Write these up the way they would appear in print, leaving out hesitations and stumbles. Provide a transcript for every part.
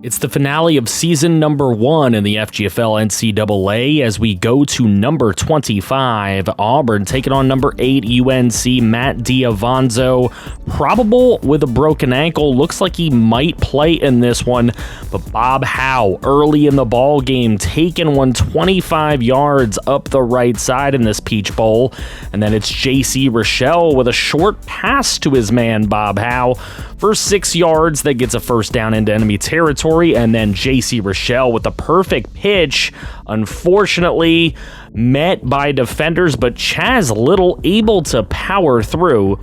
It's the finale of season number 1 in the FGFL NCAA as we go to number 25, Auburn, taking on number 8, UNC, Matt D'Avanzo. Probable with a broken ankle. Looks like he might play in this one, but Bob Howe, early in the ball game, taking one 25 yards up the right side in this Peach Bowl. And then it's J.C. Rochelle with a short pass to his man, Bob Howe, for 6 yards. That gets a first down into enemy territory. And then J.C. Rochelle with the perfect pitch, unfortunately met by defenders, but Chaz Little able to power through.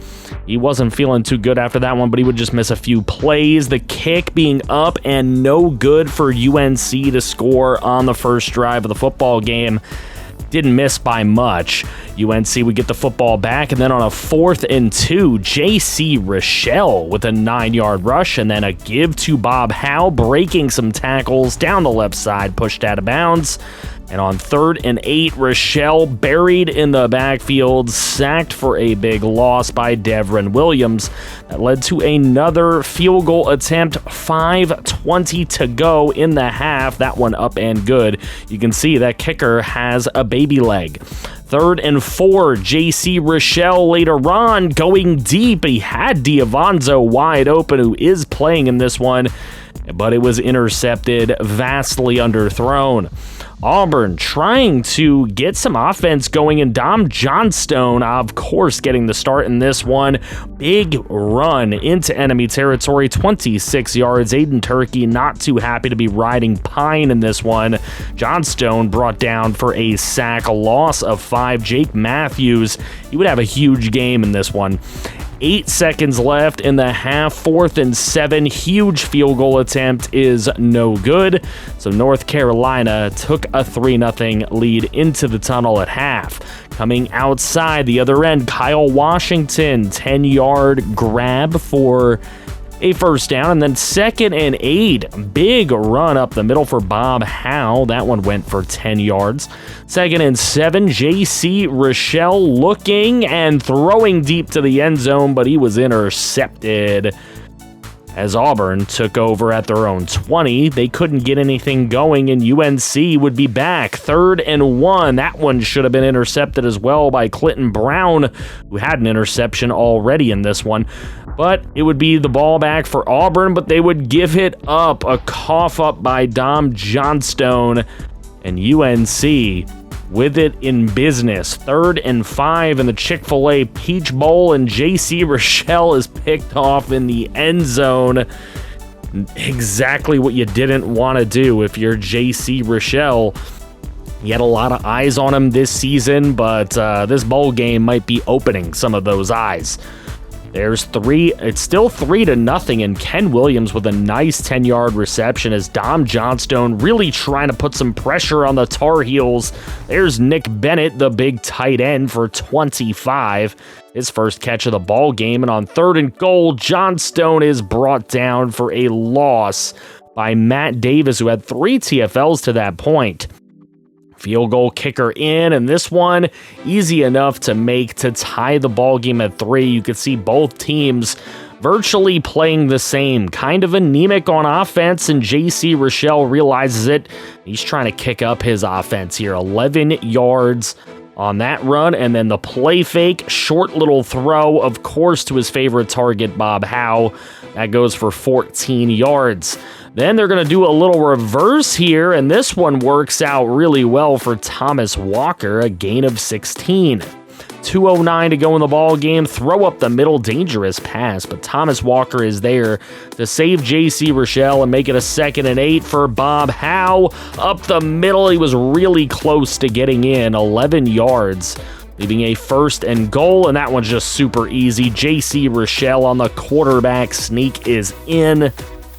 He wasn't feeling too good after that one, but he would just miss a few plays. The kick being up and no good for UNC to score on the first drive of the football game. Didn't miss by much. UNC would get the football back, and then on a 4th and 2, J.C. Rochelle with a 9-yard rush, and then a give to Bob Howe, breaking some tackles down the left side, pushed out of bounds. And on 3rd and 8, Rochelle buried in the backfield, sacked for a big loss by Devrin Williams. That led to another field goal attempt, 5:20 to go in the half. That one up and good. You can see that kicker has a baby leg. 3rd and 4, J.C. Rochelle later on going deep. He had D'Avanzo wide open, who is playing in this one, but it was intercepted, vastly underthrown. Auburn trying to get some offense going, and Dom Johnstone, of course, getting the start in this one. Big run into enemy territory, 26 yards. Aiden Turkey not too happy to be riding pine in this one. Johnstone brought down for a sack, a loss of 5. Jake Matthews, he would have a huge game in this one. 8 seconds left in the half, 4th and 7. Huge field goal attempt is no good. So North Carolina took a 3-0 lead into the tunnel at half. Coming outside the other end, Kyle Washington, 10-yard grab for a first down, and then 2nd and 8. Big run up the middle for Bob Howe. That one went for 10 yards. 2nd and 7. J.C. Rochelle looking and throwing deep to the end zone, but he was intercepted as Auburn took over at their own 20. They couldn't get anything going, and UNC would be back. 3rd and 1. That one should have been intercepted as well by Clinton Brown, who had an interception already in this one. But it would be the ball back for Auburn, but they would give it up. A cough up by Dom Johnstone, and UNC with it in business. 3rd and 5 in the Chick-fil-A Peach Bowl, and J.C. Rochelle is picked off in the end zone. Exactly what you didn't want to do if you're J.C. Rochelle. He had a lot of eyes on him this season, but this bowl game might be opening some of those eyes. There's 3. It's still 3-0, and Ken Williams with a nice 10-yard reception as Dom Johnstone really trying to put some pressure on the Tar Heels. There's Nick Bennett, the big tight end, for 25. His first catch of the ball game, and on 3rd and goal, Johnstone is brought down for a loss by Matt Davis, who had 3 TFLs to that point. Field goal kicker in, and this one easy enough to make to tie the ball game at 3. You could see both teams virtually playing the same, kind of anemic on offense, and J.C. Rochelle realizes it. He's trying to kick up his offense here. 11 yards on that run, and then the play fake, short little throw, of course, to his favorite target, Bob Howe. That goes for 14 yards. Then they're going to do a little reverse here, and this one works out really well for Thomas Walker, a gain of 16. 2:09 to go in the ball game. Throw up the middle, dangerous pass, but Thomas Walker is there to save J.C. Rochelle and make it a 2nd and 8 for Bob Howe. Up the middle, he was really close to getting in, 11 yards, leaving a 1st and goal, and that one's just super easy. J.C. Rochelle on the quarterback sneak is in.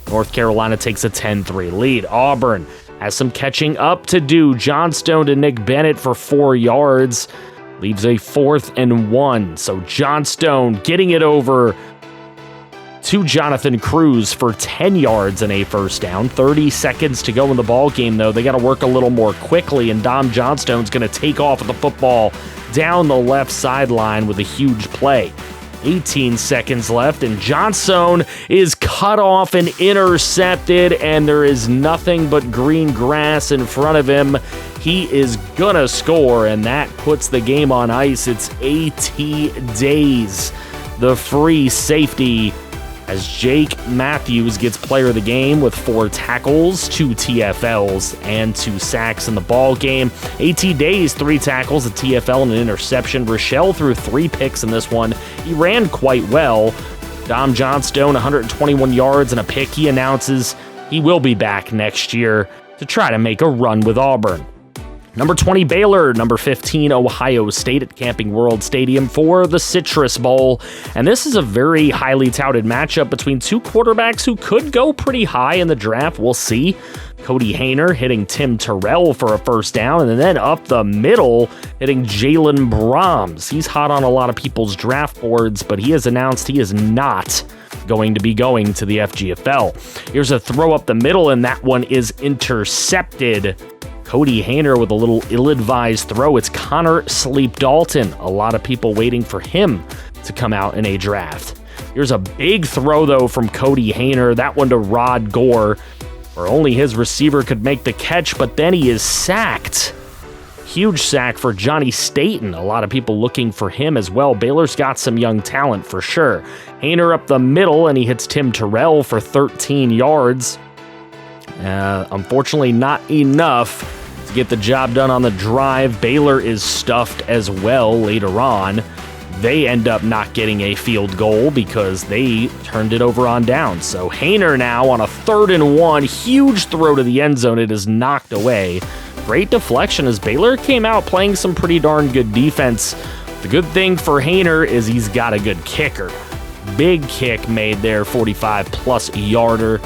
North Carolina takes a 10-3 lead. Auburn has some catching up to do. Johnstone to Nick Bennett for 4 yards. Leaves a 4th and 1. So Johnstone getting it over to Jonathan Cruz for 10 yards and a first down. 30 seconds to go in the ball game, though. They got to work a little more quickly, and Dom Johnstone's going to take off with the football down the left sideline with a huge play. 18 seconds left, and Johnstone is cut off and intercepted, and there is nothing but green grass in front of him. He is gonna score, and that puts the game on ice. It's A.T. Days, the free safety, as Jake Matthews gets player of the game with 4 tackles, 2 TFLs, and 2 sacks in the ball game. A.T. Days, 3 tackles, a TFL, and an interception. Rochelle threw 3 picks in this one. He ran quite well. Dom Johnstone, 121 yards and a pick. He announces he will be back next year to try to make a run with Auburn. Number 20, Baylor. Number 15, Ohio State at Camping World Stadium for the Citrus Bowl. And this is a very highly touted matchup between 2 quarterbacks who could go pretty high in the draft. We'll see. Cody Hayner hitting Tim Terrell for a first down, and then up the middle hitting Jalen Brahms. He's hot on a lot of people's draft boards, but he has announced he is not going to be going to the FGFL. Here's a throw up the middle, and that one is intercepted. Cody Hayner with a little ill-advised throw. It's Connor Sleep-Dalton. A lot of people waiting for him to come out in a draft. Here's a big throw, though, from Cody Hayner. That one to Rod Gore, where only his receiver could make the catch, but then he is sacked. Huge sack for Johnny Staten. A lot of people looking for him as well. Baylor's got some young talent for sure. Hayner up the middle, and he hits Tim Terrell for 13 yards. Unfortunately, not enough to get the job done on the drive. Baylor is stuffed as well later on. They end up not getting a field goal because they turned it over on down. So Hayner now on a 3rd and 1. Huge throw to the end zone. It is knocked away. Great deflection as Baylor came out playing some pretty darn good defense. The good thing for Hayner is he's got a good kicker. Big kick made there, 45-plus yarder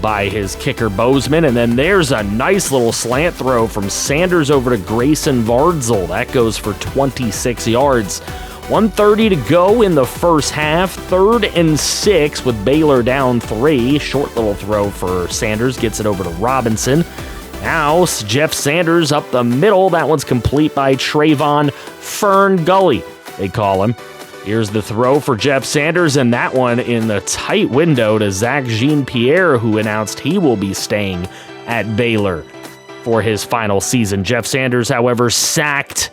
by his kicker Bozeman. And then there's a nice little slant throw from Sanders over to Grayson Vardzell. That goes for 26 yards. 1:30 to go in the first half. 3rd and 6 with Baylor down 3. Short little throw for Sanders. Gets it over to Robinson. Now Jeff Sanders up the middle. That one's complete by Trayvon Fern Gully, they call him. Here's the throw for Jeff Sanders, and that one in the tight window to Zach Jean-Pierre, who announced he will be staying at Baylor for his final season. Jeff Sanders, however, sacked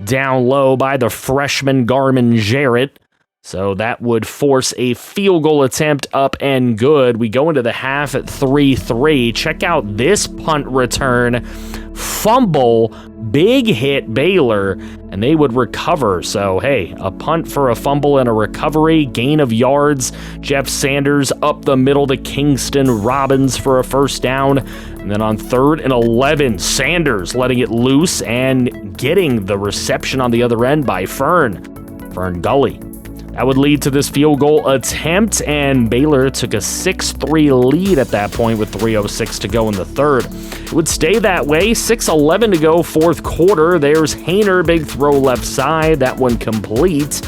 down low by the freshman Garmin Jarrett, so that would force a field goal attempt up and good. We go into the half at 3-3. Check out this punt return. Fumble, big hit Baylor, and they would recover. So, hey, a punt for a fumble and a recovery, gain of yards. Jeff Sanders up the middle to Kingston Robbins for a first down. And then on 3rd and 11, Sanders letting it loose and getting the reception on the other end by Fern Gully. That would lead to this field goal attempt, and Baylor took a 6-3 lead at that point with 3:06 to go in the 3rd. It would stay that way, 6:11 to go, 4th quarter. There's Hayner, big throw left side, that one complete,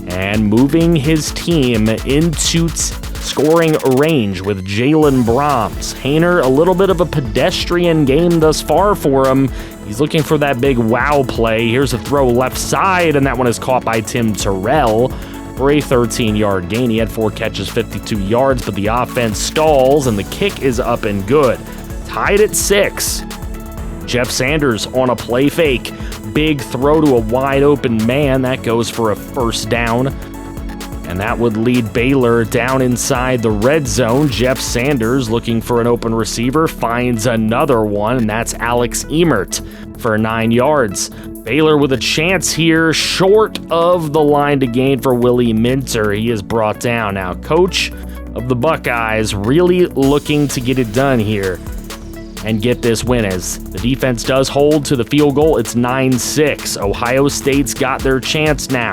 and moving his team into scoring range with Jalen Brahms. Hayner, a little bit of a pedestrian game thus far for him. He's looking for that big wow play. Here's a throw left side, and that one is caught by Tim Terrell for a 13-yard gain. He had 4 catches, 52 yards, but the offense stalls, and the kick is up and good. Tied at 6. Jeff Sanders on a play fake. Big throw to a wide-open man. That goes for a first down. And that would lead Baylor down inside the red zone. Jeff Sanders looking for an open receiver, finds another one, and that's Alex Emert for 9 yards. Baylor with a chance here, short of the line to gain for Willie Minter. He is brought down. Now, coach of the Buckeyes really looking to get it done here and get this win as the defense does hold to the field goal. It's 9-6. Ohio State's got their chance now.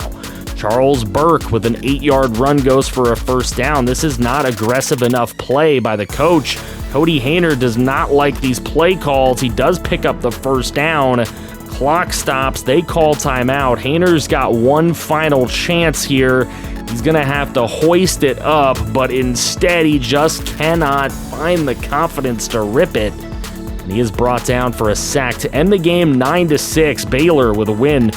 Charles Burke with an 8-yard run goes for a first down. This is not aggressive enough play by the coach. Cody Hayner does not like these play calls. He does pick up the first down. Clock stops. They call timeout. Hayner's got one final chance here. He's going to have to hoist it up, but instead he just cannot find the confidence to rip it. And he is brought down for a sack to end the game 9-6. Baylor with a win.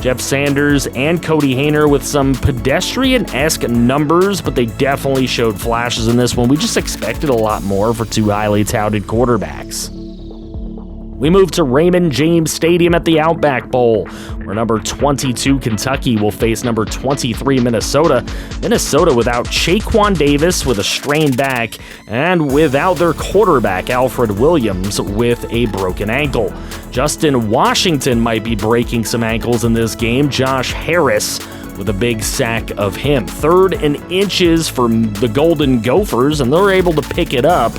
Jeff Sanders and Cody Hayner with some pedestrian-esque numbers, but they definitely showed flashes in this one. We just expected a lot more for two highly touted quarterbacks. We move to Raymond James Stadium at the Outback Bowl, where number 22 Kentucky will face number 23 Minnesota. Minnesota without Shaquan Davis with a strained back, and without their quarterback Alfred Williams with a broken ankle. Justin Washington might be breaking some ankles in this game. Josh Harris with a big sack of him. 3rd and inches for the Golden Gophers, and they're able to pick it up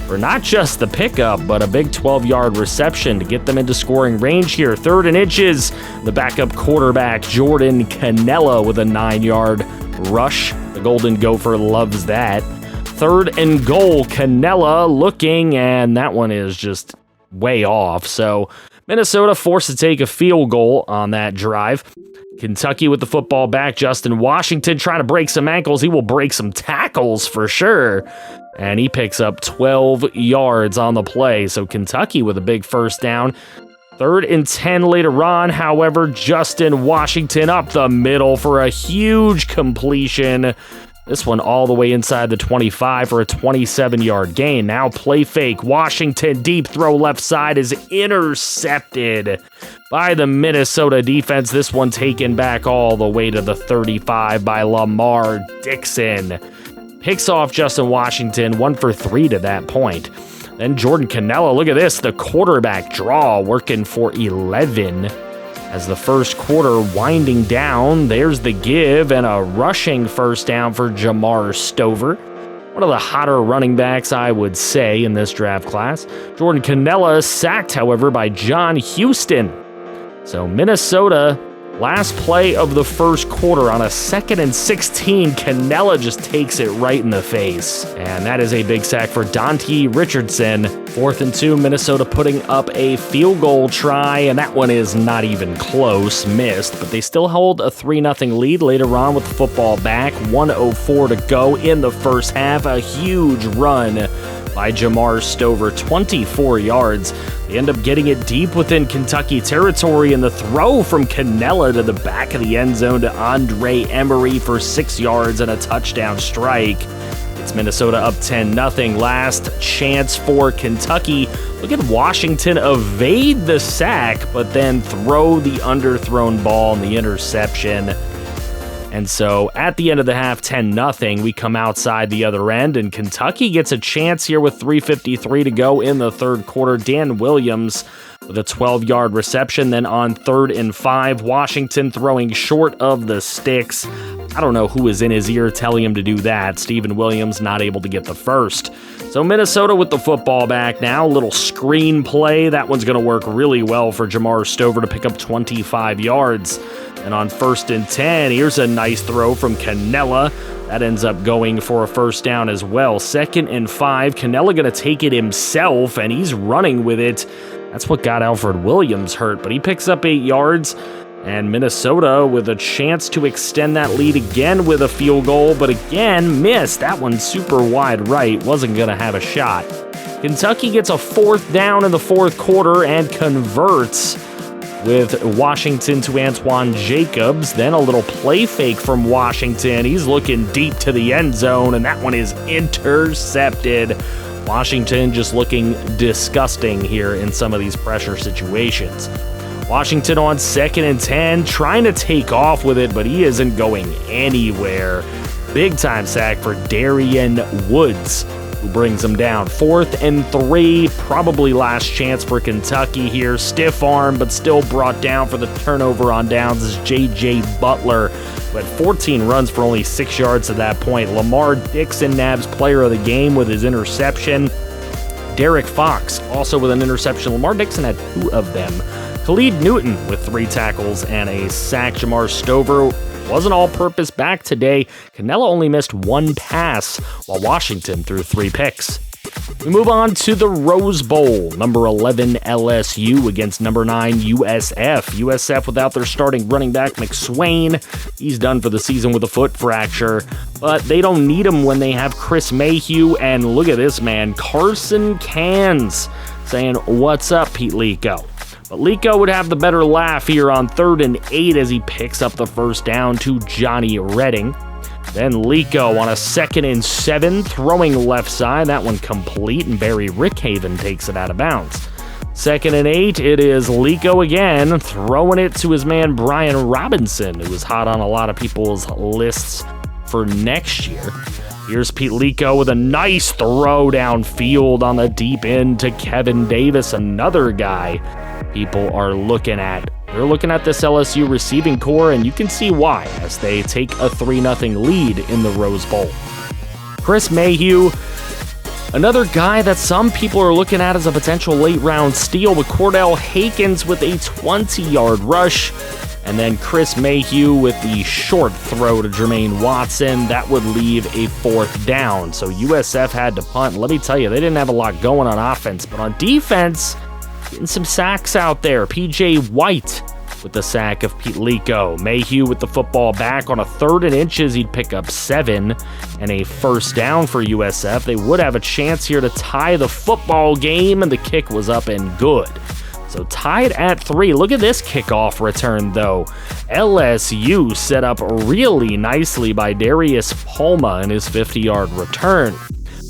for not just the pickup, but a big 12-yard reception to get them into scoring range here. 3rd and inches, the backup quarterback, Jordan Cannella, with a 9-yard rush. The Golden Gopher loves that. 3rd and goal, Cannella looking, and that one is just way off. So Minnesota forced to take a field goal on that drive. Kentucky with the football back. Justin Washington trying to break some ankles. He will break some tackles for sure. And he picks up 12 yards on the play. So Kentucky with a big first down. 3rd and 10 later on. However, Justin Washington up the middle for a huge completion. This one all the way inside the 25 for a 27-yard gain. Now play fake. Washington deep throw left side is intercepted by the Minnesota defense. This one taken back all the way to the 35 by Lamar Dixon. Picks off Justin Washington, 1 for 3 to that point. Then Jordan Cannella, look at this, the quarterback draw working for 11. As the first quarter winding down, there's the give and a rushing first down for Jamar Stover. One of the hotter running backs, I would say, in this draft class. Jordan Cannella sacked, however, by John Houston. So Minnesota, last play of the first quarter on a 2nd and 16, Cannella just takes it right in the face. And that is a big sack for Dante Richardson. 4th and 2, Minnesota putting up a field goal try, and that one is not even close, missed, but they still hold a 3-0 lead later on with the football back. 1:04 to go in the first half. A huge run by Jamar Stover, 24 yards. They end up getting it deep within Kentucky territory, and the throw from Cannella to the back of the end zone to Andre Emery for 6 yards and a touchdown strike. It's Minnesota up 10-0. Last chance for Kentucky. Look at Washington evade the sack, but then throw the underthrown ball and the interception. And so at the end of the half, 10-0, we come outside the other end, and Kentucky gets a chance here with 3:53 to go in the third quarter. Dan Williams with a 12-yard reception. Then on 3rd and 5, Washington throwing short of the sticks. I don't know who is in his ear telling him to do that. Stephen Williams not able to get the first. So Minnesota with the football back now. Little screen play. That one's going to work really well for Jamar Stover to pick up 25 yards. And on 1st and 10, here's a nice throw from Cannella. That ends up going for a first down as well. 2nd and 5, Cannella going to take it himself, and he's running with it. That's what got Alfred Williams hurt, but he picks up 8 yards. And Minnesota with a chance to extend that lead again with a field goal, but again missed. That one super wide right, wasn't going to have a shot. Kentucky gets a 4th down in the 4th quarter and converts with Washington to Antoine Jacobs. Then a little play fake from Washington. He's looking deep to the end zone, and that one is intercepted. Washington just looking disgusting here in some of these pressure situations. Washington on 2nd and 10, trying to take off with it, but he isn't going anywhere. Big time sack for Darian Woods, who brings him down. 4th and 3, probably last chance for Kentucky here. Stiff arm, but still brought down for the turnover on downs is J.J. Butler, who had 14 runs for only 6 yards at that point. Lamar Dixon nabs player of the game with his interception. Derek Fox also with an interception. Lamar Dixon had 2 of them. Khalid Newton with 3 tackles and a sack. Jamar Stover wasn't all-purpose back today. Cannella only missed 1 pass, while Washington threw 3 picks. We move on to the Rose Bowl. Number 11 LSU against number 9 USF. USF without their starting running back McSwain. He's done for the season with a foot fracture, but they don't need him when they have Chris Mayhew. And look at this man, Carson Cans, saying, "What's up, Pete Lico?" But Lico would have the better laugh here on 3rd and 8 as he picks up the first down to Johnny Redding. Then Lico on a 2nd and 7, throwing left side. That one complete, and Barry Rickhaven takes it out of bounds. 2nd and 8, it is Lico again, throwing it to his man Brian Robinson, who was hot on a lot of people's lists for next year. Here's Pete Lico with a nice throw downfield on the deep end to Kevin Davis, another guy people are looking at. They're looking at this LSU receiving core, and you can see why, as they take a 3-0 lead in the Rose Bowl. Chris Mayhew, another guy that some people are looking at as a potential late-round steal, with Cordell Hakens with a 20-yard rush, and then Chris Mayhew with the short throw to Jermaine Watson. That would leave a 4th down, so USF had to punt. Let me tell you, they didn't have a lot going on offense, but on defense, getting some sacks out there. P.J. White with the sack of Pete Lico. Mayhew with the football back on a 3rd and inches. He'd pick up 7 and a 1st down for USF. They would have a chance here to tie the football game, and the kick was up and good. So tied at 3. Look at this kickoff return, though. LSU set up really nicely by Darius Palma in his 50-yard return.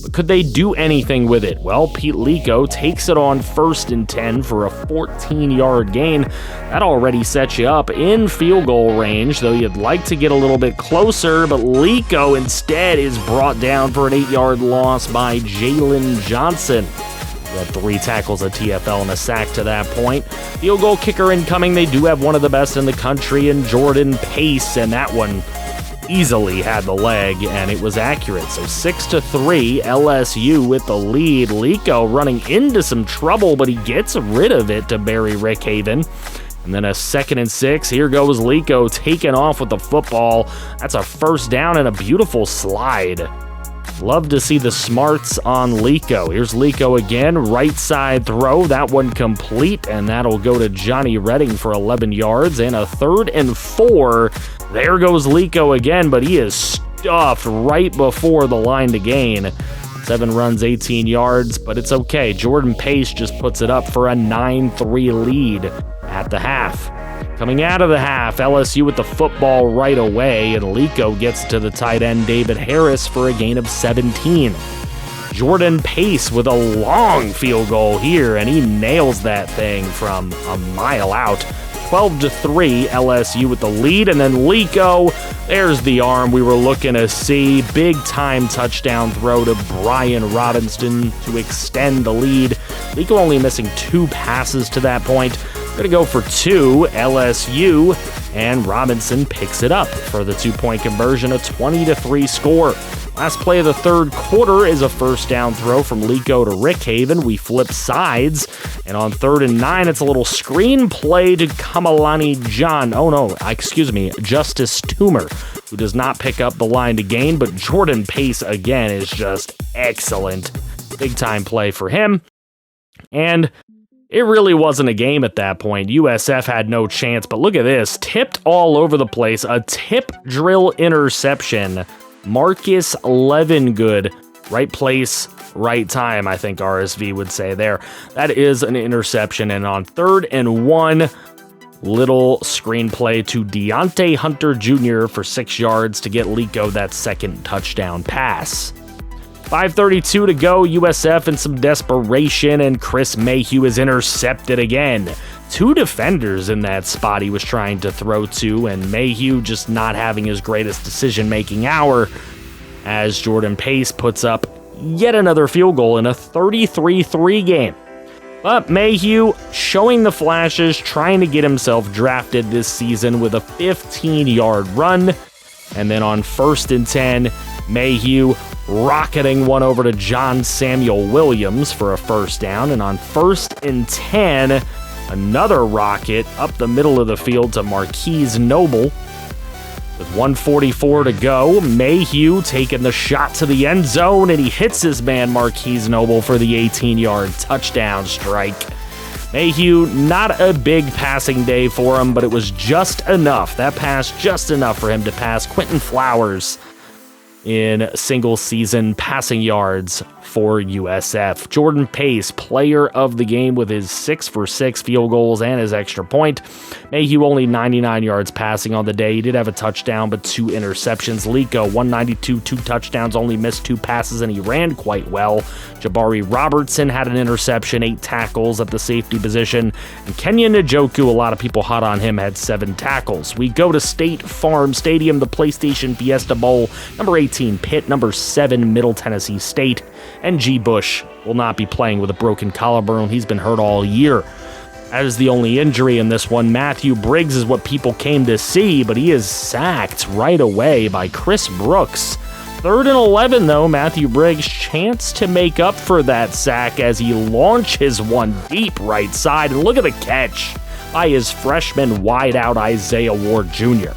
But could they do anything with it? Well, Pete Lico takes it on 1st and 10 for a 14-yard gain. That already sets you up in field goal range, though you'd like to get a little bit closer, but Lico instead is brought down for an 8-yard loss by Jalen Johnson. He had 3 tackles, a TFL, and a sack to that point. Field goal kicker incoming. They do have one of the best in the country in Jordan Pace, and that one easily had the leg, and it was accurate. So 6-3, LSU with the lead. Lico running into some trouble, but he gets rid of it to Barry Rickhaven. And then a 2nd and 6. Here goes Lico taking off with the football. That's a 1st down and a beautiful slide. Love to see the smarts on Lico. Here's Lico again, right side throw. That one complete, and that'll go to Johnny Redding for 11 yards and a 3rd and 4. There goes Lico again, but he is stuffed right before the line to gain. 7 runs, 18 yards, but it's okay. Jordan Pace just puts it up for a 9-3 lead at the half. Coming out of the half, LSU with the football right away, and Lico gets to the tight end David Harris for a gain of 17. Jordan Pace with a long field goal here, and he nails that thing from a mile out. 12-3, LSU with the lead, and then Lico, there's the arm we were looking to see. Big time touchdown throw to Brian Robinson to extend the lead. Lico only missing 2 passes to that point. Going to go for 2, LSU, and Robinson picks it up for the 2-point conversion, a 20-3 score. Last play of the 3rd quarter is a 1st down throw from Lico to Rickhaven. We flip sides, and on 3rd and 9, it's a little screen play to Justice Toomer, who does not pick up the line to gain, but Jordan Pace, again, is just excellent. Big-time play for him, and it really wasn't a game at that point. USF had no chance, but look at this. Tipped all over the place. A tip drill interception. Marcus Levengood. Right place, right time, I think RSV would say there. That is an interception. And on 3rd and 1, little screenplay to Deontay Hunter Jr. for 6 yards to get Lico that 2nd touchdown pass. 5:32 to go, USF in some desperation, and Chris Mayhew is intercepted again. 2 defenders in that spot he was trying to throw to, and Mayhew just not having his greatest decision-making hour as Jordan Pace puts up yet another field goal in a 33-3 game. But Mayhew showing the flashes, trying to get himself drafted this season with a 15-yard run, and then on 1st and 10, Mayhew rocketing one over to John Samuel Williams for a 1st down, and on 1st and 10, another rocket up the middle of the field to Marquise Noble. With 1:44 to go, Mayhew taking the shot to the end zone, and he hits his man Marquise Noble for the 18-yard touchdown strike. Mayhew, not a big passing day for him, but it was just enough. That pass just enough for him to pass Quentin Flowers in single-season passing yards for USF. Jordan Pace, player of the game with his 6 for 6 field goals and his extra point. Mayhew only 99 yards passing on the day. He did have a touchdown, but 2 interceptions. Lico, 192, 2 touchdowns, only missed 2 passes, and he ran quite well. Jabari Robertson had an interception, 8 tackles at the safety position. And Kenyon Njoku, a lot of people hot on him, had 7 tackles. We go to State Farm Stadium, the PlayStation Fiesta Bowl. Number 18, Pitt. Number 7, Middle Tennessee State. And G. Bush will not be playing with a broken collarbone. He's been hurt all year. That is the only injury in this one. Matthew Briggs is what people came to see, but he is sacked right away by Chris Brooks. 3rd and 11, though. Matthew Briggs, chance to make up for that sack as he launches one deep right side. And look at the catch by his freshman wideout Isaiah Ward Jr.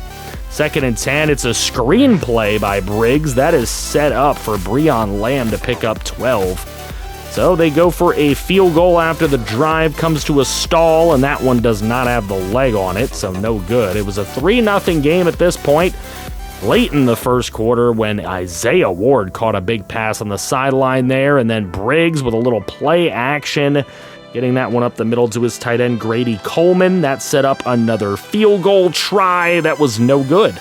2nd and 10, it's a screen play by Briggs. That is set up for Breon Lamb to pick up 12. So they go for a field goal after the drive comes to a stall, and that one does not have the leg on it, so no good. It was a 3-0 game at this point. Late in the first quarter when Isaiah Ward caught a big pass on the sideline there, and then Briggs with a little play action, getting that one up the middle to his tight end, Grady Coleman. That set up another field goal try that was no good.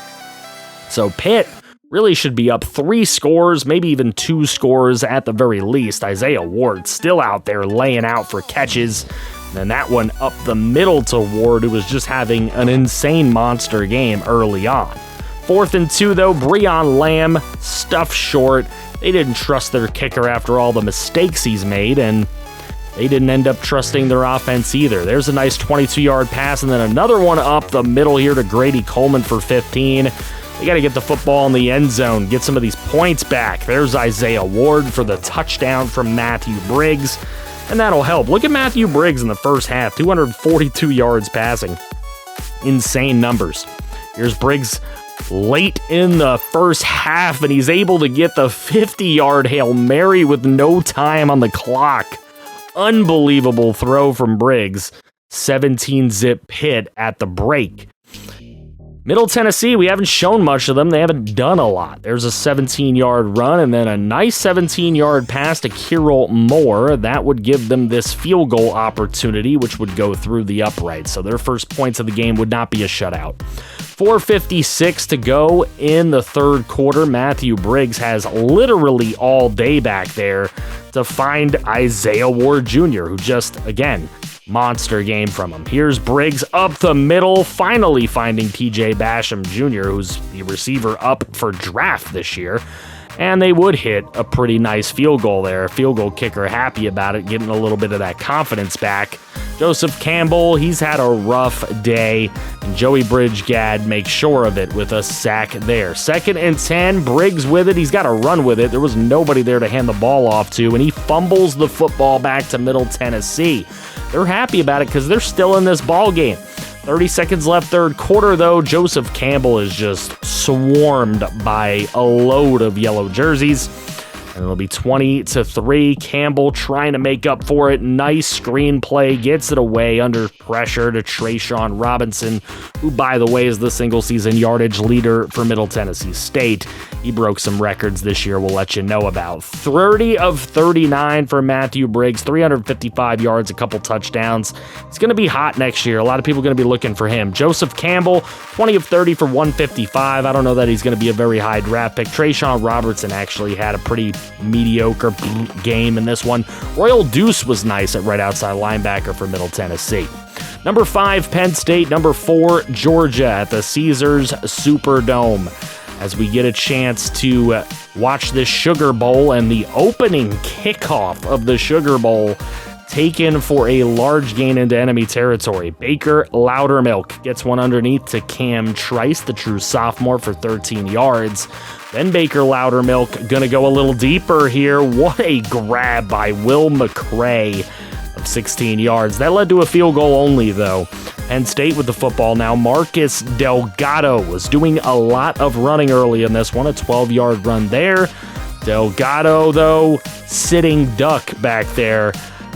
So Pitt really should be up 3 scores, maybe even 2 scores at the very least. Isaiah Ward still out there laying out for catches. And then that one up the middle to Ward, who was just having an insane monster game early on. 4th and 2, though, Breon Lamb stuffed short. They didn't trust their kicker after all the mistakes he's made, and they didn't end up trusting their offense either. There's a nice 22-yard pass, and then another one up the middle here to Grady Coleman for 15. They got to get the football in the end zone, get some of these points back. There's Isaiah Ward for the touchdown from Matthew Briggs, and that'll help. Look at Matthew Briggs in the first half, 242 yards passing. Insane numbers. Here's Briggs late in the first half, and he's able to get the 50-yard Hail Mary with no time on the clock. Unbelievable throw from Briggs. 17-zip Pitt at the break. Middle Tennessee, we haven't shown much of them. They haven't done a lot. There's a 17-yard run and then a nice 17-yard pass to Kirill Moore. That would give them this field goal opportunity, which would go through the upright. So their first points of the game would not be a shutout. 4:56 to go in the third quarter. Matthew Briggs has literally all day back there to find Isaiah Ward Jr., who just, again, monster game from him. Here's Briggs up the middle, finally finding TJ Basham Jr., who's the receiver up for draft this year. And they would hit a pretty nice field goal there. Field goal kicker happy about it, getting a little bit of that confidence back. Joseph Campbell, he's had a rough day, and Joey Bridgegad makes sure of it with a sack there. 2nd and 10, Briggs with it. He's got to run with it. There was nobody there to hand the ball off to, and he fumbles the football back to Middle Tennessee. They're happy about it because they're still in this ball game. 30 seconds left third quarter, though. Joseph Campbell is just swarmed by a load of yellow jerseys. And it'll be 20-3. Campbell trying to make up for it. Nice screenplay. Gets it away under pressure to Trayshawn Robinson, who, by the way, is the single-season yardage leader for Middle Tennessee State. He broke some records this year we'll let you know about. 30 of 39 for Matthew Briggs. 355 yards, a couple touchdowns. He's going to be hot next year. A lot of people are going to be looking for him. Joseph Campbell, 20 of 30 for 155. I don't know that he's going to be a very high draft pick. Trayshawn Robertson actually had a pretty mediocre game in this one. Royal Deuce was nice at right outside linebacker for Middle Tennessee. Number 5, Penn State. Number 4, Georgia at the Caesars Superdome. As we get a chance to watch this Sugar Bowl and the opening kickoff of the Sugar Bowl taken for a large gain into enemy territory. Baker Loudermilk gets one underneath to Cam Trice, the true sophomore, for 13 yards. Then Baker Loudermilk gonna go a little deeper here. What a grab by Will McCray of 16 yards. That led to a field goal only, though. Penn State with the football now. Marcus Delgado was doing a lot of running early in this one. A 12-yard run there. Delgado, though, sitting duck back there,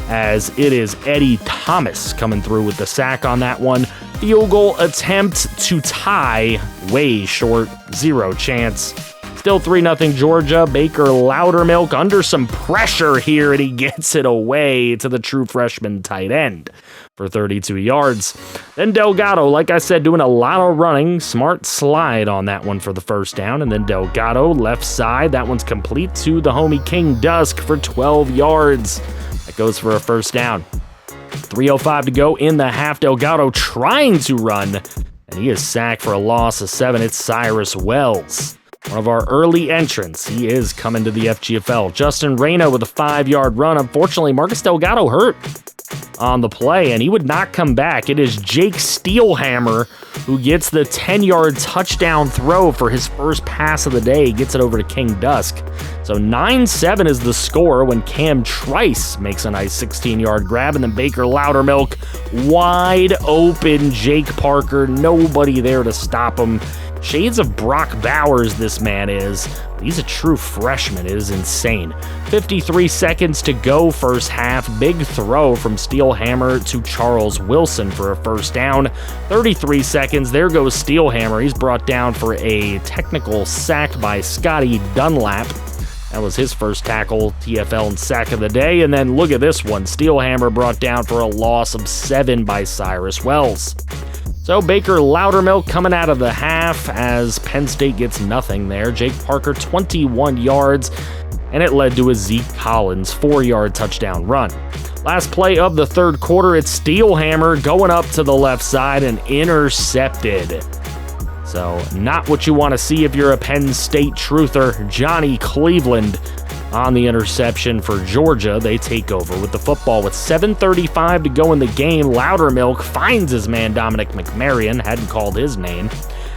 as it is Eddie Thomas coming through with the sack on that one. Field goal attempt to tie, way short, 0 chance. Still 3-0 Georgia. Baker Loudermilk under some pressure here, and he gets it away to the true freshman tight end for 32 yards. Then Delgado, like I said, doing a lot of running. Smart slide on that one for the first down. And then Delgado, left side. That one's complete to the homie King Dusk for 12 yards. That goes for a first down. 3:05 to go in the half. Delgado trying to run, and he is sacked for a loss of 7. It's Cyrus Wells, one of our early entrants. He is coming to the FGFL. Justin Reyna with a 5-yard run. Unfortunately, Marcus Delgado hurt on the play, and he would not come back. It is Jake Steelhammer who gets the 10-yard touchdown throw for his first pass of the day. He gets it over to King Dusk. So 9-7 is the score when Cam Trice makes a nice 16-yard grab, and then Baker Loudermilk wide open. Jake Parker, nobody there to stop him. Shades of Brock Bowers, this man is. He's a true freshman. It is insane. 53 seconds to go first half. Big throw from Steelhammer to Charles Wilson for a first down. 33 seconds. There goes Steelhammer. He's brought down for a technical sack by Scotty Dunlap. That was his first tackle, TFL and sack of the day. And then look at this one. Steelhammer brought down for a loss of 7 by Cyrus Wells. So Baker Loudermilk coming out of the half as Penn State gets nothing there. Jake Parker, 21 yards, and it led to a Zeke Collins 4-yard touchdown run. Last play of the third quarter, it's Steelhammer going up to the left side and intercepted. So not what you want to see if you're a Penn State truther. Johnny Cleveland on the interception for Georgia. They take over with the football with 7:35 to go in the game. Loudermilk finds his man Dominic McMarion, hadn't called his name,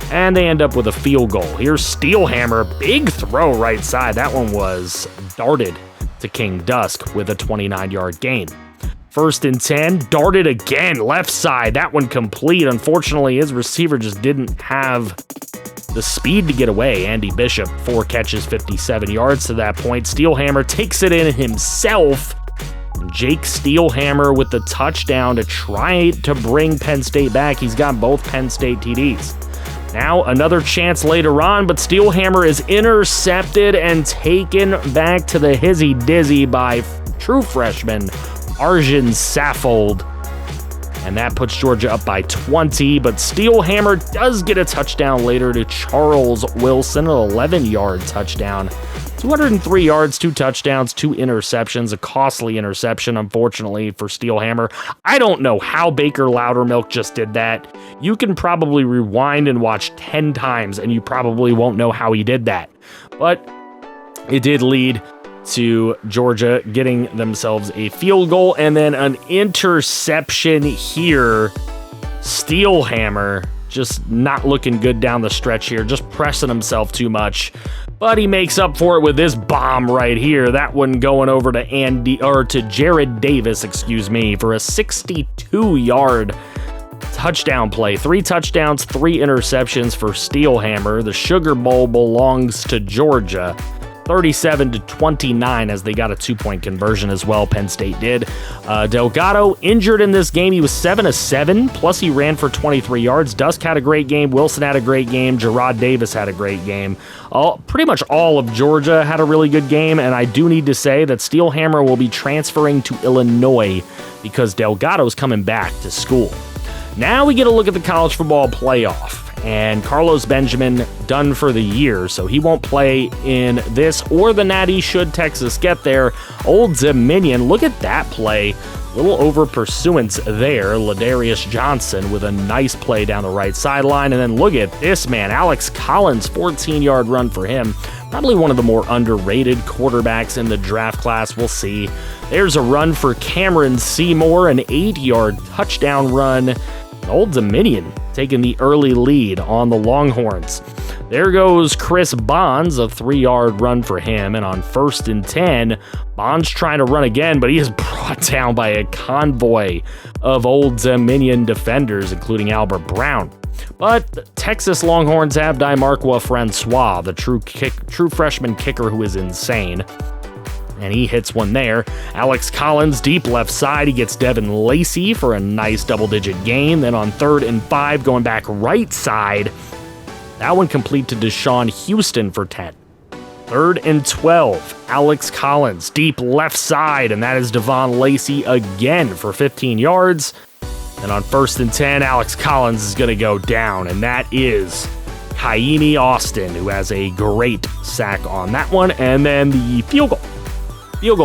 and they end up with a field goal. Here's Steelhammer, big throw right side. That one was darted to King Dusk with a 29-yard gain. 1st and 10, darted again, left side. That one complete. Unfortunately, his receiver just didn't have the speed to get away. Andy Bishop, 4 catches, 57 yards to that point. Steelhammer takes it in himself. Jake Steelhammer with the touchdown to try to bring Penn State back. He's got both Penn State TDs. Now another chance later on, but Steelhammer is intercepted and taken back to the hizzy dizzy by true freshman Arjun Saffold. And that puts Georgia up by 20, but Steelhammer does get a touchdown later to Charles Wilson, an 11-yard touchdown. 203 yards, 2 touchdowns, 2 interceptions, a costly interception, unfortunately, for Steelhammer. I don't know how Baker Loudermilk just did that. You can probably rewind and watch 10 times, and you probably won't know how he did that. But it did lead to Georgia getting themselves a field goal and then an interception here. Steelhammer just not looking good down the stretch here, just pressing himself too much. But he makes up for it with this bomb right here. That one going over to Jared Davis, for a 62-yard touchdown play. 3 touchdowns, 3 interceptions for Steelhammer. The Sugar Bowl belongs to Georgia. 37-29 as they got a 2-point conversion as well. Penn State did. Delgado injured in this game. He was 7-7, plus he ran for 23 yards. Dusk had a great game. Wilson had a great game. Jarrod Davis had a great game. Pretty much all of Georgia had a really good game, and I do need to say that Steelhammer will be transferring to Illinois because Delgado's coming back to school. Now we get a look at the college football playoff. And Carlos Benjamin done for the year, so he won't play in this or the Natty should Texas get there. Old Dominion, look at that play. Little over pursuance there. Ladarius Johnson with a nice play down the right sideline. And then look at this man, Alex Collins, 14-yard run for him. Probably one of the more underrated quarterbacks in the draft class. We'll see. There's a run for Cameron Seymour, an 8-yard touchdown run. Old Dominion taking the early lead on the Longhorns. There goes Chris Bonds, a 3-yard run for him. And on 1st and 10, Bonds trying to run again, but he is brought down by a convoy of Old Dominion defenders, including Albert Brown. But Texas Longhorns have DiMarqua Francois, the true freshman kicker who is insane. And he hits one there. Alex Collins, deep left side. He gets Devin Lacey for a nice double-digit gain. Then on 3rd and 5, going back right side. That one complete to Deshaun Houston for 10. 3rd and 12. Alex Collins, deep left side, and that is Devon Lacey again for 15 yards. And on 1st and 10, Alex Collins is going to go down, and that is Kaini Austin, who has a great sack on that one. And then the field goal,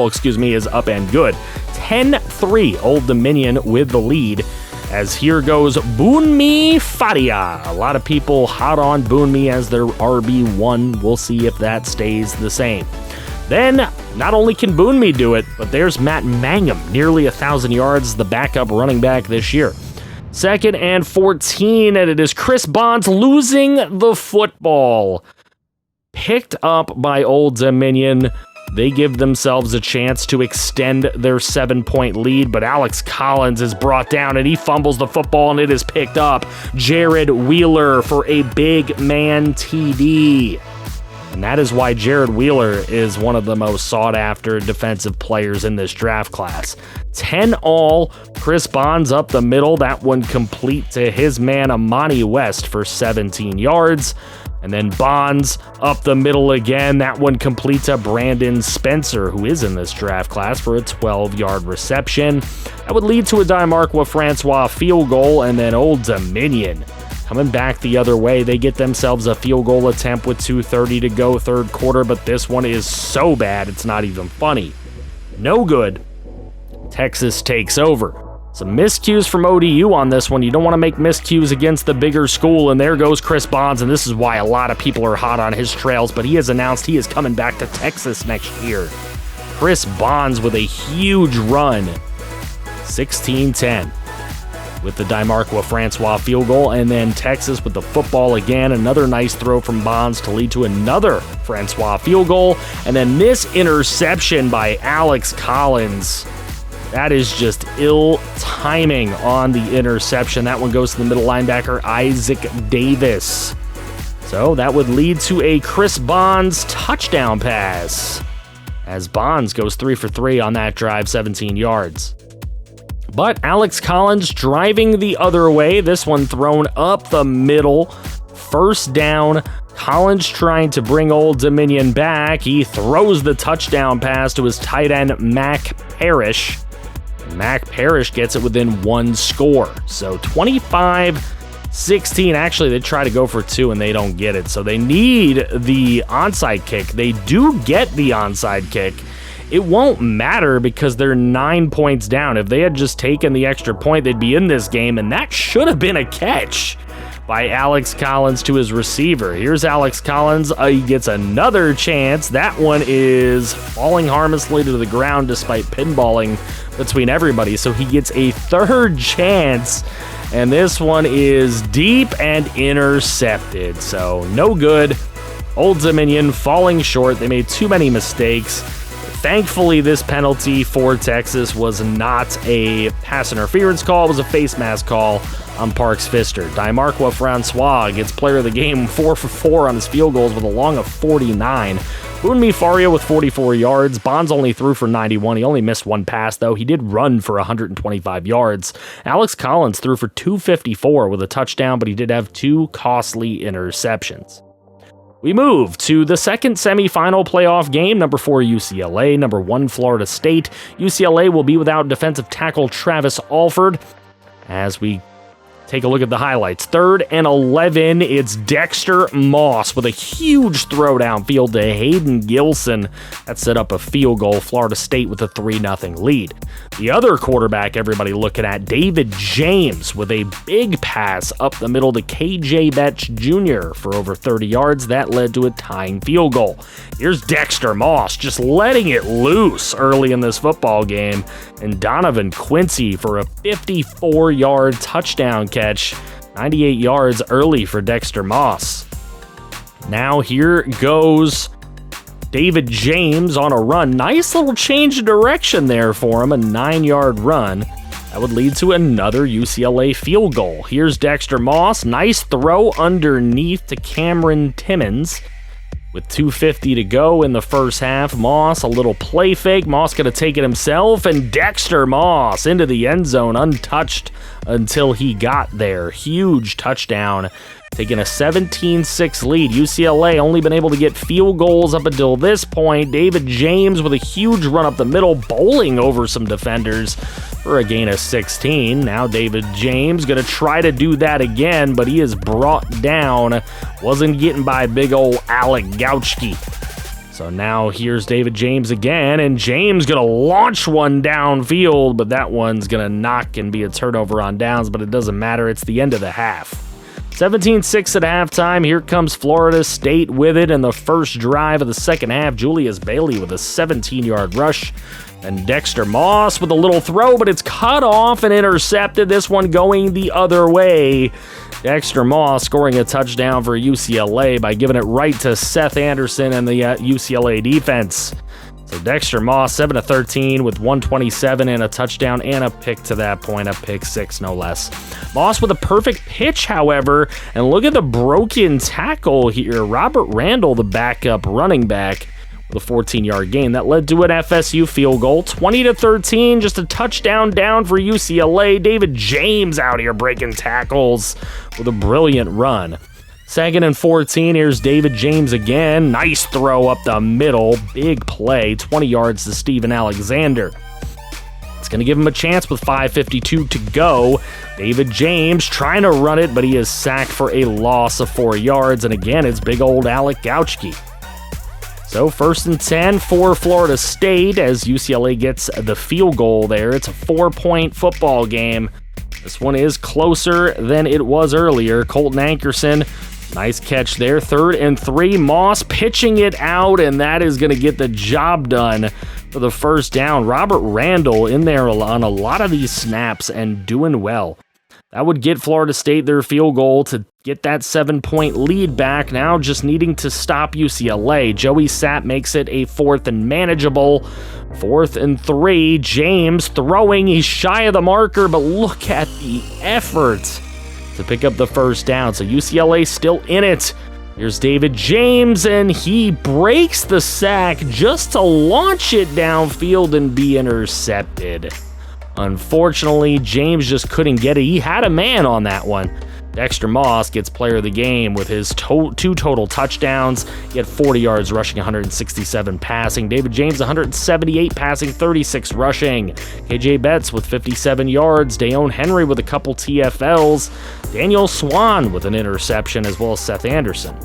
is up and good. 10-3, Old Dominion with the lead. As here goes Boonmi Fadia. A lot of people hot on Boonmi as their RB1. We'll see if that stays the same. Then, not only can Boonmi do it, but there's Matt Mangum, nearly 1,000 yards, the backup running back this year. 2nd and 14, and it is Chris Bonds losing the football. Picked up by Old Dominion. They give themselves a chance to extend their 7-point lead, but Alex Collins is brought down and he fumbles the football and it is picked up. Jared Wheeler for a big man TD. And that is why Jared Wheeler is one of the most sought-after defensive players in this draft class. 10 all, Chris Bonds up the middle. That one complete to his man Amani West for 17 yards. And then Bonds up the middle again. That one complete to Brandon Spencer, who is in this draft class, for a 12-yard reception. That would lead to a Dimarqua Francois field goal, and then Old Dominion coming back the other way. They get themselves a field goal attempt with 2:30 to go, 3rd quarter, but this one is so bad it's not even funny. No good. Texas takes over. Some miscues from ODU on this one. You don't want to make miscues against the bigger school, and there goes Chris Bonds, and this is why a lot of people are hot on his trails, but he has announced he is coming back to Texas next year. Chris Bonds with a huge run. 16-10 with the Dimarqua Francois field goal, and then Texas with the football again. Another nice throw from Bonds to lead to another Francois field goal, and then this interception by Alex Collins. That is just ill timing on the interception. That one goes to the middle linebacker, Isaac Davis. So that would lead to a Chris Bonds touchdown pass, as Bonds goes 3 for 3 on that drive, 17 yards. But Alex Collins driving the other way. This one thrown up the middle. 1st down. Collins trying to bring Old Dominion back. He throws the touchdown pass to his tight end, Mac Parrish. Mac Parrish gets it within 1 score. So 25-16. Actually, they try to go for 2 and they don't get it. So they need the onside kick. They do get the onside kick. It won't matter because they're 9 points down. If they had just taken the extra point, they'd be in this game, and that should have been a catch by Alex Collins to his receiver. Here's Alex Collins. He gets another chance. That one is falling harmlessly to the ground despite pinballing between everybody. So he gets a 3rd chance, and this one is deep and intercepted. So no good. Old Dominion falling short. They made too many mistakes. Thankfully, this penalty for Texas was not a pass interference call. It was a face mask call on Parks Pfister. Dimarqua Francois gets player of the game, 4 for 4 on his field goals with a long of 49. Boonmi Faria with 44 yards. Bonds only threw for 91. He only missed 1 pass, though. He did run for 125 yards. Alex Collins threw for 254 with a touchdown, but he did have 2 costly interceptions. We move to the second semifinal playoff game. Number 4 UCLA, number 1 Florida State. UCLA will be without defensive tackle Travis Alford. As we take a look at the highlights. 3rd and 11, it's Dexter Moss with a huge throw downfield to Hayden Gilson. That set up a field goal. Florida State with a 3-0 lead. The other quarterback everybody looking at, David James, with a big pass up the middle to KJ Betch Jr. for over 30 yards. That led to a tying field goal. Here's Dexter Moss just letting it loose early in this football game, and Donovan Quincy for a 54-yard touchdown catch. 98 yards early for Dexter Moss. Now here goes David James on a run. Nice little change of direction there for him, a 9-yard run. That would lead to another UCLA field goal. Here's Dexter Moss. Nice throw underneath to Cameron Timmons With 2:50 to go in the first half, Moss, a little play fake. Moss going to take it himself, and Dexter Moss into the end zone, untouched until he got there. Huge touchdown, taking a 17-6 lead. UCLA only been able to get field goals up until this point. David James with a huge run up the middle, bowling over some defenders for a gain of 16. Now David James going to try to do that again, but he is brought down. Wasn't getting by big old Alec Gauchke. So now here's David James again, and James going to launch one downfield, but that one's going to knock and be a turnover on downs, but it doesn't matter. It's the end of the half. 17-6 at halftime. Here comes Florida State with it in the first drive of the second half. Julius Bailey with a 17-yard rush. And Dexter Moss with a little throw, but it's cut off and intercepted. This one going the other way. Dexter Moss scoring a touchdown for UCLA by giving it right to Seth Anderson and the UCLA defense. So Dexter Moss, 7-13 with 127 and a touchdown and a pick to that point, a pick six no less. Moss with a perfect pitch, however, and look at the broken tackle here. Robert Randall, the backup running back, with a 14-yard gain. That led to an FSU field goal, 20-13, just a touchdown down for UCLA. David James out here breaking tackles with a brilliant run. 2nd and 14, here's David James again. Nice throw up the middle, big play, 20 yards to Steven Alexander. It's going to give him a chance with 5:52 to go. David James trying to run it, but he is sacked for a loss of 4 yards, and again, it's big old Alec Gauchke. So 1st and 10 for Florida State as UCLA gets the field goal there. It's a 4-point football game. This one is closer than it was earlier. Colton Ankerson, nice catch there. 3rd and 3, Moss pitching it out, and that is going to get the job done for the first down. Robert Randall in there on a lot of these snaps and doing well. That would get Florida State their field goal to get that 7-point lead back. Now just needing to stop UCLA. Joey Sapp makes it a 4th and manageable. 4th and 3, James throwing. He's shy of the marker, but look at the effort to pick up the first down. So UCLA still in it. Here's David James, and he breaks the sack just to launch it downfield and be intercepted. Unfortunately, James just couldn't get it. He had a man on that one. Dexter Moss gets player of the game with his 2 total touchdowns. He had 40 yards rushing, 167 passing. David James, 178 passing, 36 rushing. KJ Betts with 57 yards. Dayon Henry with a couple TFLs. Daniel Swan with an interception, as well as Seth Anderson.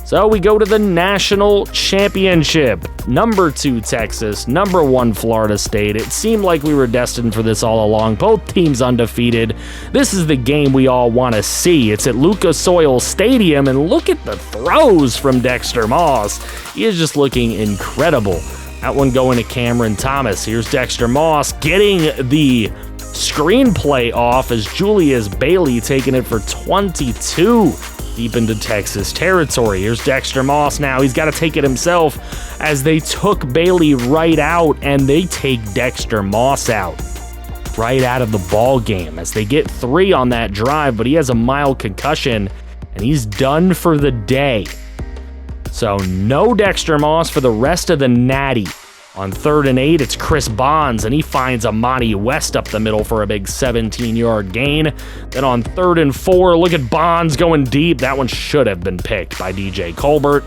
So we go to the national championship. Number 2 Texas, number 1 Florida State. It seemed like we were destined for this all along. Both teams undefeated. This is the game we all want to see. It's at Lucas Oil Stadium, and look at the throws from Dexter Moss. He is just looking incredible. That one going to Cameron Thomas. Here's Dexter Moss getting the screenplay off as Julius Bailey taking it for 22. Deep into Texas territory. Here's Dexter Moss now. He's got to take it himself as they took Bailey right out, and they take Dexter Moss out right out of the ball game as they get 3 on that drive, but he has a mild concussion, and he's done for the day. So no Dexter Moss for the rest of the Natty. On 3rd and 8, it's Chris Bonds, and he finds Amani West up the middle for a big 17-yard gain. Then on 3rd and 4, look at Bonds going deep. That one should have been picked by DJ Colbert,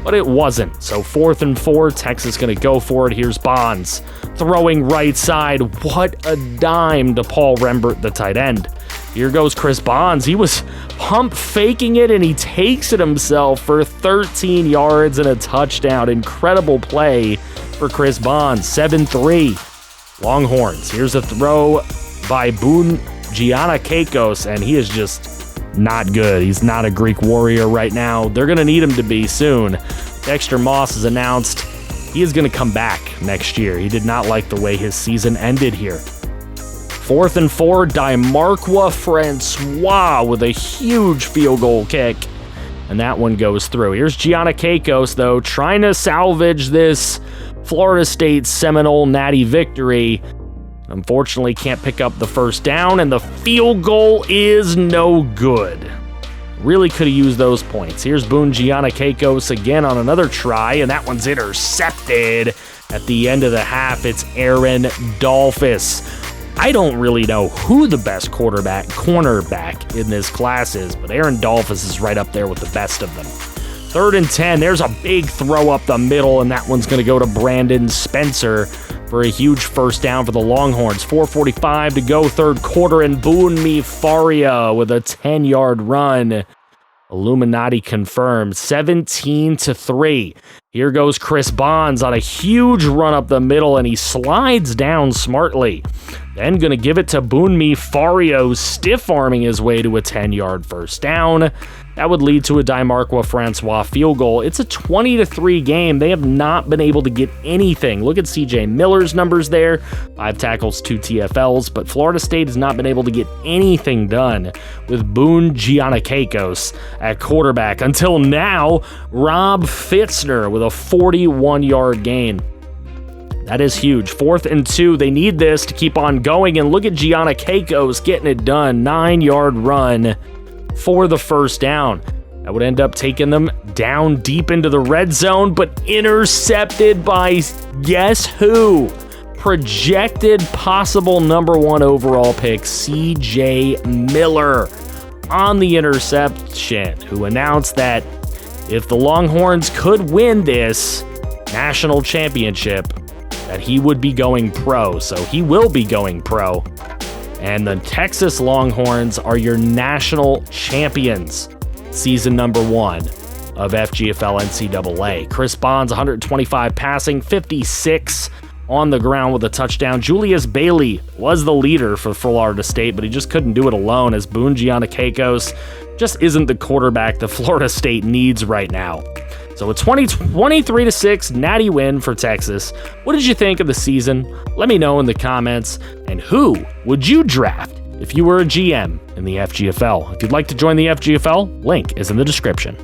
but it wasn't. So 4th and 4, Texas going to go for it. Here's Bonds throwing right side. What a dime to Paul Rembert, the tight end. Here goes Chris Bonds. He was pump faking it, and he takes it himself for 13 yards and a touchdown. Incredible play for Chris Bonds. 7-3 Longhorns. Here's a throw by Boone Giannakakos, and he is just not good. He's not a Greek warrior right now. They're going to need him to be soon. Dexter Moss has announced he is going to come back next year. He did not like the way his season ended here. 4th and 4, Dimarqua Francois with a huge field goal kick, and that one goes through. Here's Giannakakos, though, trying to salvage this Florida State Seminole Natty victory. Unfortunately, can't pick up the first down, and the field goal is no good. Really could have used those points. Here's Boone Giannakakos again on another try, and that one's intercepted. At the end of the half, it's Aaron Dolphus. I don't really know who the best cornerback in this class is, but Aaron Dolphus is right up there with the best of them. 3rd and 10, there's a big throw up the middle, and that one's going to go to Brandon Spencer for a huge first down for the Longhorns. 4:45 to go, third quarter, and Boone Faria with a 10-yard run. Illuminati confirmed, 17-3. Here goes Chris Bonds on a huge run up the middle, and he slides down smartly. Then going to give it to Boone Fario, stiff-arming his way to a 10-yard first down. That would lead to a Dimarqua Francois field goal. It's a 20-3 game. They have not been able to get anything. Look at CJ Miller's numbers there. 5 tackles, 2 TFLs, but Florida State has not been able to get anything done with Boone Giannakakos at quarterback. Until now, Rob Fitzner with a 41-yard gain. That is huge. 4th and 2. They need this to keep on going, and look at Giannakakos getting it done. 9-yard run for the first down. That would end up taking them down deep into the red zone, but intercepted by guess who? Projected possible number 1 overall pick, CJ Miller, on the interception, who announced that if the Longhorns could win this national championship, that he would be going pro. So he will be going pro. And the Texas Longhorns are your national champions. Season number 1 of FGFL NCAA. Chris Bonds, 125 passing, 56 on the ground with a touchdown. Julius Bailey was the leader for Florida State, but he just couldn't do it alone, as Boone Giannakakos just isn't the quarterback that Florida State needs right now. So a 23-6 natty win for Texas. What did you think of the season? Let me know in the comments. And who would you draft if you were a GM in the FGFL? If you'd like to join the FGFL, link is in the description.